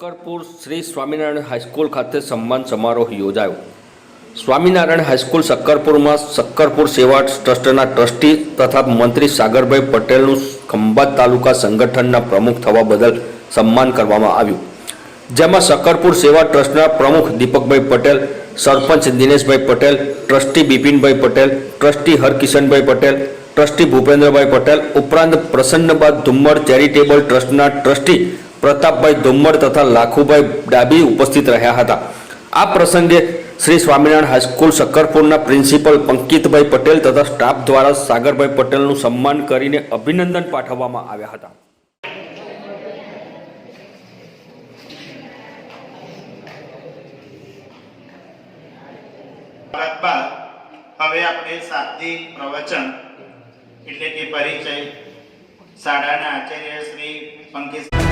શક્કરપુર Shri Swaminarayan high school ખાતે સન્માન સમારોહ યોજાયો। સ્વામિનારાયણ હાઈસ્કૂલ શક્કરપુરમાં શક્કરપુર સેવા ટ્રસ્ટના ટ્રસ્ટી તથા મંત્રી સાગરભાઈ પટેલનું ખંભાત તાલુકા સંગઠનના પ્રમુખ થવા બદલ સન્માન કરવામાં આવ્યું, જેમાં શક્કરપુર સેવા ટ્રસ્ટના પ્રમુખ Deepakbhai Patel, sarpanch Dineshbhai Patel, trustee Bipinbhai Patel, trustee Harkishanbhai Patel, trustee Bhupendrabhai Patel ઉપરાંત પ્રસન્નબા ધુમ્મર ચેરિટેબલ ટ્રસ્ટના ટ્રસ્ટી પ્રતાપભાઈ ધુમ્મર તથા લાખુભાઈ ડાબી ઉપસ્થિત રહ્યા હતા। આ પ્રસંગે શ્રી સ્વામિનારાયણ હાઈસ્કૂલ શક્કરપુરના પ્રિન્સિપલ પંકિતભાઈ પટેલ તથા સ્ટાફ દ્વારા સાગરભાઈ પટેલનું સન્માન કરીને અભિનંદન પાઠવવામાં આવ્યા હતા। હવે આપણે શાબ્દિક પ્રવચન એટલે કે પરિચય શાળાના આચાર્ય શ્રી પંકજ